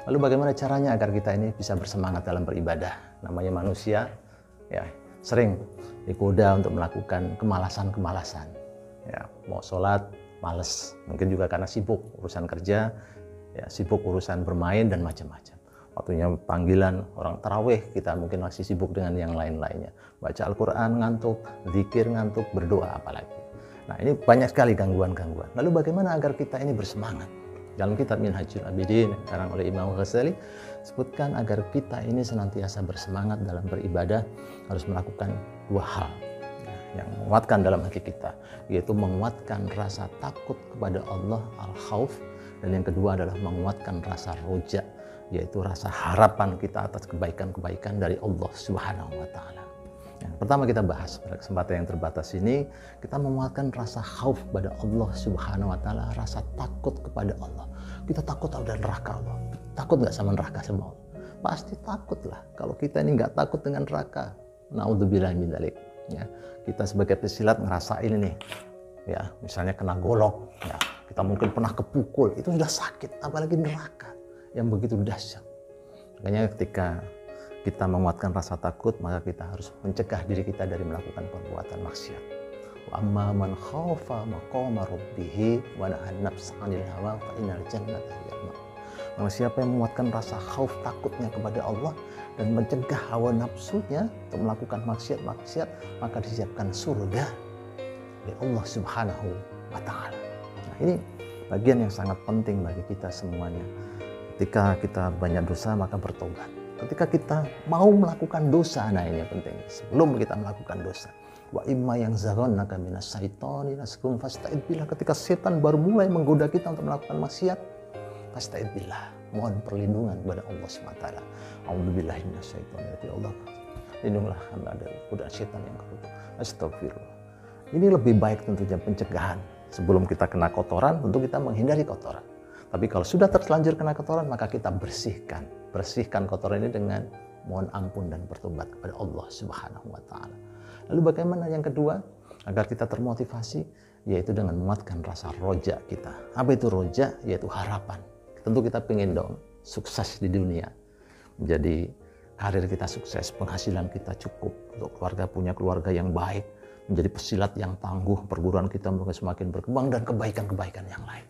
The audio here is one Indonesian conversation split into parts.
Lalu bagaimana caranya agar kita ini bisa bersemangat dalam beribadah? Namanya manusia, ya sering digoda untuk melakukan kemalasan-kemalasan. Ya, mau sholat, males. Mungkin juga karena sibuk urusan kerja, ya sibuk urusan bermain dan macam-macam. Waktunya panggilan orang tarawih, kita mungkin masih sibuk dengan yang lain-lainnya. Baca Al-Quran ngantuk, zikir ngantuk, berdoa apalagi. Nah, ini banyak sekali gangguan-gangguan. Lalu bagaimana agar kita ini bersemangat? Dalam kitab Minhajul Abidin yang dikarang oleh Imam Ghazali sebutkan agar kita ini senantiasa bersemangat dalam beribadah harus melakukan dua hal yang menguatkan dalam hati kita, yaitu menguatkan rasa takut kepada Allah, al-khauf, dan yang kedua adalah menguatkan rasa roja, yaitu rasa harapan kita atas kebaikan-kebaikan dari Allah Subhanahu wa Ta'ala. Yang pertama kita bahas pada kesempatan yang terbatas ini, kita menguatkan rasa khauf pada Allah Subhanahu wa Ta'ala, rasa takut kepada Allah. Kita takut ada neraka Allah. Takut nggak sama neraka sama Allah? Pasti takut lah. Kalau kita ini nggak takut dengan neraka, naudzubillah min dzalik. Ya, kita sebagai pesilat ngerasain ini, ya misalnya kena golok, ya kita mungkin pernah kepukul, itu sudah sakit, apalagi neraka yang begitu dahsyat. Makanya ketika kita menguatkan rasa takut, maka kita harus mencegah diri kita dari melakukan perbuatan maksiat. Wa amma man khaufa maqama rabbih wa nahan nafsa 'anil hawa fa innal jannata hiyal ma'wa. Maka siapa yang menguatkan rasa khauf takutnya kepada Allah dan mencegah hawa nafsunya untuk melakukan maksiat-maksiat, maka disiapkan surga dari Allah Subhanahu wa Ta'ala. Nah, ini bagian yang sangat penting bagi kita semuanya. Ketika kita banyak dosa, maka bertobat. Ketika kita mau melakukan dosa, nah ini yang penting. Sebelum kita melakukan dosa, wa imma yang zaghannaka minas syaitani naskum fasta'id billah. Ketika setan baru mulai menggoda kita untuk melakukan maksiat, fasta'id billah, mohon perlindungan kepada Allah SWT. A'udzubillahi minasyaitonir rajim. Allah, lindunglah hamba dari godaan setan yang kerutuk. Astagfirullah. Ini lebih baik tentunya pencegahan. Sebelum kita kena kotoran, tentu kita menghindari kotoran. Tapi kalau sudah terlanjur kena kotoran, maka kita bersihkan. Bersihkan kotoran ini dengan mohon ampun dan bertobat kepada Allah Subhanahu wa Ta'ala. Lalu bagaimana yang kedua? Agar kita termotivasi, yaitu dengan menguatkan rasa roja kita. Apa itu roja? Yaitu harapan. Tentu kita pengen dong sukses di dunia. Menjadi karir kita sukses, penghasilan kita cukup, untuk keluarga punya keluarga yang baik, menjadi pesilat yang tangguh, perguruan kita semakin berkembang, dan kebaikan-kebaikan yang lain.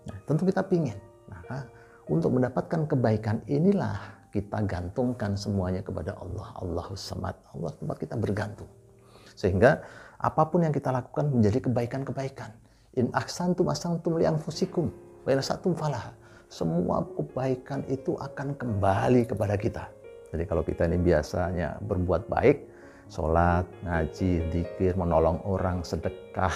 Nah, tentu kita pingin. Maka untuk mendapatkan kebaikan inilah kita gantungkan semuanya kepada Allah. Allahus Samad. Allah tempat kita bergantung. Sehingga apapun yang kita lakukan menjadi kebaikan-kebaikan. In ahsantum ahsantum li anfusikum wa in asatum falaha. Semua kebaikan itu akan kembali kepada kita. Jadi kalau kita ini biasanya berbuat baik, sholat, ngaji, zikir, menolong orang, sedekah,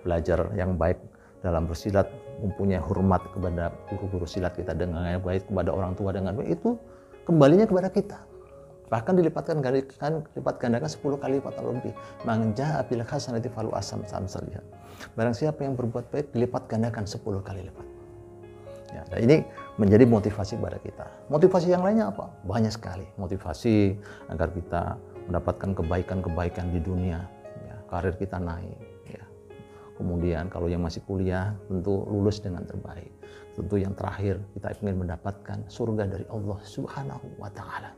belajar yang baik dalam bersilat, mempunyai hormat kepada guru-guru silat kita dengan baik, kepada orang tua dengan baik, itu kembalinya kepada kita. Bahkan lipat gandakan 10 kali lipat atau lebih. Man jaa bil hasanati falahu asyru amsalihha. Barang siapa yang berbuat baik, dilipat gandakan 10 kali lipat. Ya, dan ini menjadi motivasi kepada kita. Motivasi yang lainnya apa? Banyak sekali. Motivasi agar kita mendapatkan kebaikan-kebaikan di dunia, ya, karir kita naik. Ya. Kemudian kalau yang masih kuliah, tentu lulus dengan terbaik. Tentu yang terakhir, kita ingin mendapatkan surga dari Allah Subhanahu wa Ta'ala.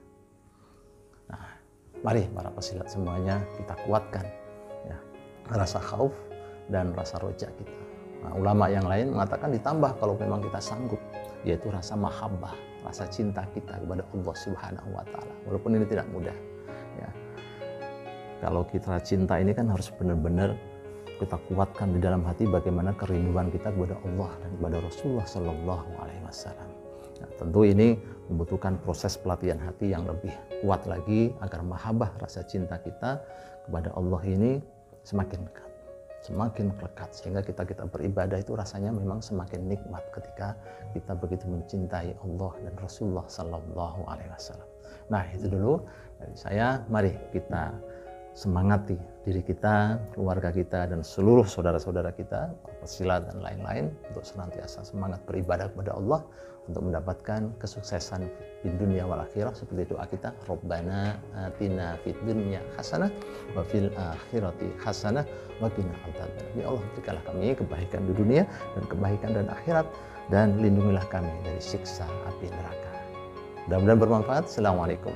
Nah, mari para pesilat semuanya kita kuatkan, ya, rasa khauf dan rasa roja kita. Nah, ulama yang lain mengatakan ditambah kalau memang kita sanggup, yaitu rasa mahabbah, rasa cinta kita kepada Allah Subhanahu wa Ta'ala. Walaupun ini tidak mudah. Ya. Kalau kita cinta ini kan harus benar-benar kita kuatkan di dalam hati bagaimana kerinduan kita kepada Allah dan kepada Rasulullah Sallallahu Alaihi Wasallam. Nah, tentu ini membutuhkan proses pelatihan hati yang lebih kuat lagi agar mahabbah, rasa cinta kita kepada Allah ini semakin dekat, semakin lekat, sehingga kita beribadah itu rasanya memang semakin nikmat ketika kita begitu mencintai Allah dan Rasulullah Sallallahu Alaihi Wasallam. Nah, itu dulu dari saya. Mari kita semangati diri kita, keluarga kita, dan seluruh saudara-saudara kita, pesilat dan lain-lain untuk senantiasa semangat beribadah kepada Allah untuk mendapatkan kesuksesan di dunia wal akhirah seperti doa kita, Rabbana atina fid dunya hasanah wa fil akhirati hasanah wa qina adzabannar. Ya Allah, berikanlah kami kebaikan di dunia dan kebaikan dan akhirat, dan lindungilah kami dari siksa api neraka. Mudah-mudahan bermanfaat. Assalamualaikum